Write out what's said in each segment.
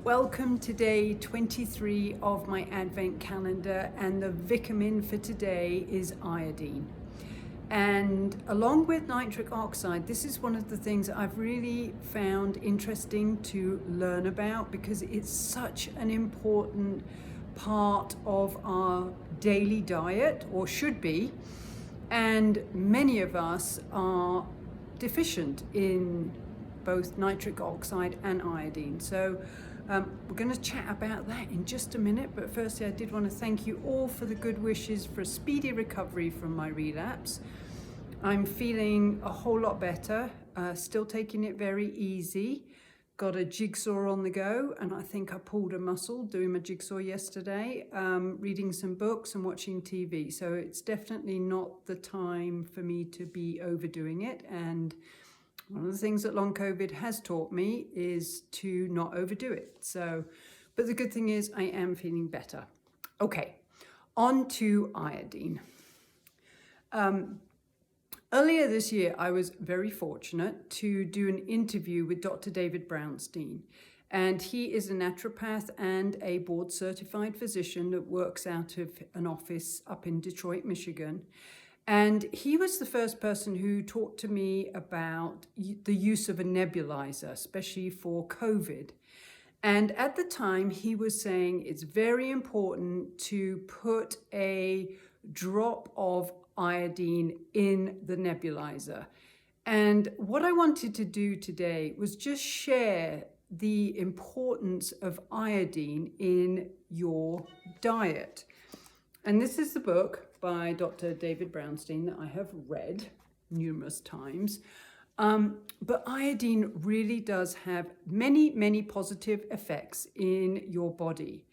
Welcome to day 23 of my Advent calendar, and the Vik-a-min for today is iodine. And along with nitric oxide, this is one of the things I've really found interesting to learn about because it's such an important part of our daily diet, or should be, and many of us are deficient in both nitric oxide and iodine. So we're going to chat about that in just a minute, but firstly I did want to thank you all for the good wishes for a speedy recovery from my relapse. I'm feeling a whole lot better, still taking it very easy. Got a jigsaw on the go, and I think I pulled a muscle doing my jigsaw yesterday, reading some books and watching TV. So it's definitely not the time for me to be overdoing it. And one of the things that long COVID has taught me is to not overdo it. So, but the good thing is I am feeling better. Okay, on to iodine. Earlier this year, I was very fortunate to do an interview with Dr. David Brownstein. And he is a naturopath and a board certified physician that works out of an office up in Detroit, Michigan. And he was the first person who talked to me about the use of a nebulizer, especially for COVID. And at the time, he was saying it's very important to put a drop of iodine in the nebulizer. And what I wanted to do today was just share the importance of iodine in your diet. And this is the book by Dr. David Brownstein that I have read numerous times. But iodine really does have many, many positive effects in your body.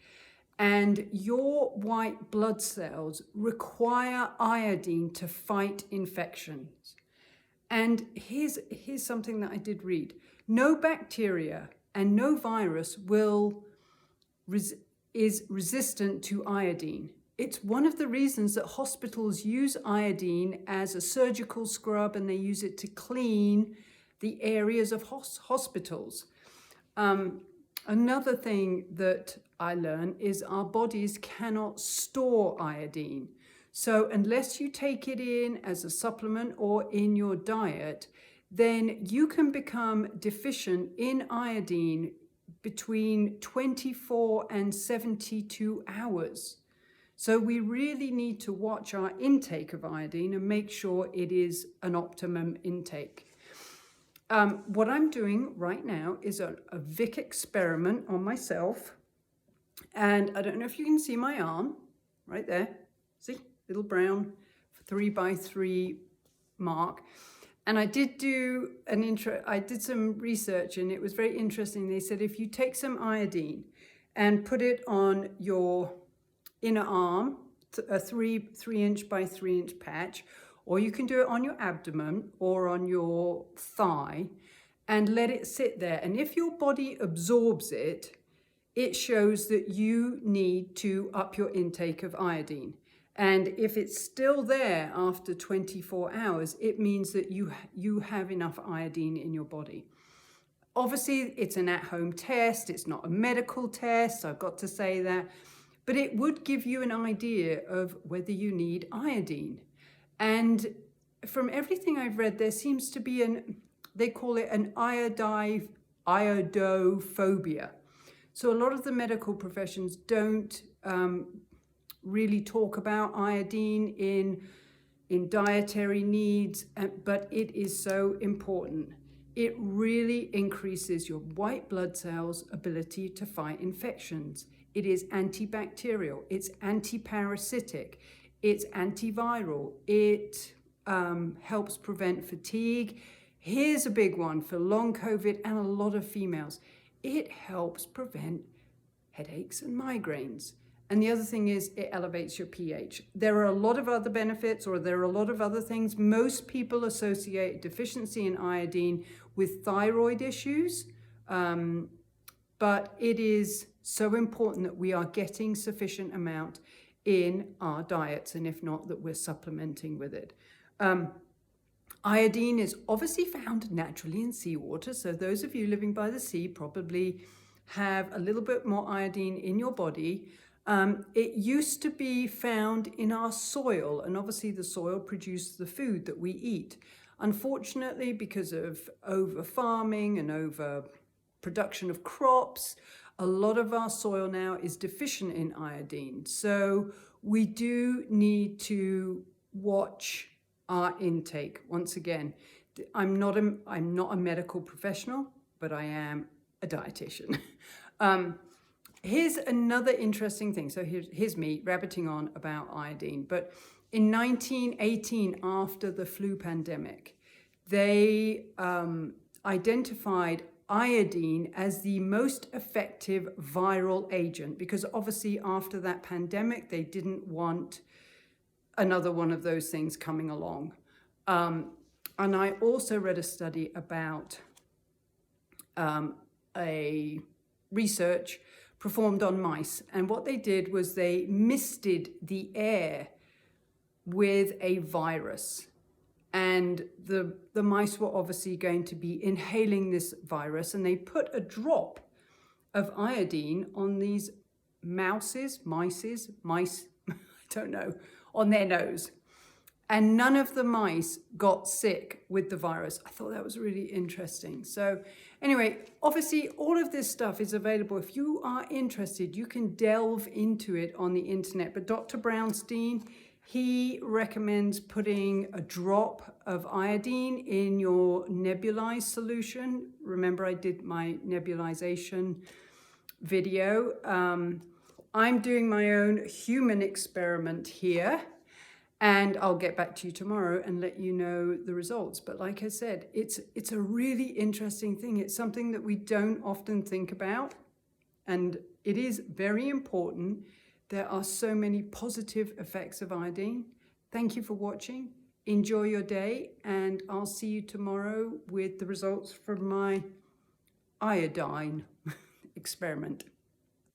And your white blood cells require iodine to fight infections. And here's something that I did read. No bacteria and no virus is resistant to iodine. It's one of the reasons that hospitals use iodine as a surgical scrub, and they use it to clean the areas of hospitals. Another thing that I learned is our bodies cannot store iodine. So unless you take it in as a supplement or in your diet, then you can become deficient in iodine between 24 and 72 hours. So we really need to watch our intake of iodine and make sure it is an optimum intake. What I'm doing right now is a Vic experiment on myself. And I don't know if you can see my arm right there. See, little brown 3x3 mark. And I did do I did some research, and it was very interesting. They said if you take some iodine and put it on your inner arm, a 3-inch by 3-inch patch, or you can do it on your abdomen or on your thigh, and let it sit there. And if your body absorbs it, it shows that you need to up your intake of iodine. And if it's still there after 24 hours, it means that you have enough iodine in your body. Obviously, it's an at-home test. It's not a medical test. I've got to say that. But it would give you an idea of whether you need iodine. And from everything I've read, there seems to be they call it an iodophobia. So a lot of the medical professions don't really talk about iodine in dietary needs, but it is so important. It really increases your white blood cells' ability to fight infections. It is antibacterial, it's antiparasitic, it's antiviral, it helps prevent fatigue. Here's a big one for long COVID and a lot of females. It helps prevent headaches and migraines. And the other thing is it elevates your pH. There are a lot of other benefits, or there are a lot of other things. Most people associate deficiency in iodine with thyroid issues, but it is so important that we are getting sufficient amount in our diets, and if not, that we're supplementing with it. Iodine is obviously found naturally in seawater, so those of you living by the sea probably have a little bit more iodine in your body. It used to be found in our soil, and obviously the soil produced the food that we eat. Unfortunately, because of over farming and over production of crops, a lot of our soil now is deficient in iodine. So we do need to watch our intake. Once again, I'm not a medical professional, but I am a dietitian. Here's another interesting thing. So here's me rabbiting on about iodine. But in 1918, after the flu pandemic, they identified iodine as the most effective viral agent, because obviously after that pandemic, they didn't want another one of those things coming along. And I also read a study about a research performed on mice. And what they did was they misted the air with a virus. And the mice were obviously going to be inhaling this virus, and they put a drop of iodine on these mice, I don't know, on their nose. And none of the mice got sick with the virus. I thought that was really interesting. So anyway, obviously all of this stuff is available. If you are interested, you can delve into it on the internet. But Dr. Brownstein, he recommends putting a drop of iodine in your nebulized solution. Remember, I did my nebulization video. I'm doing my own human experiment here, and I'll get back to you tomorrow and let you know the results. But like I said, it's a really interesting thing. It's something that we don't often think about, and it is very important. There are so many positive effects of iodine. Thank you for watching. Enjoy your day, and I'll see you tomorrow with the results from my iodine experiment.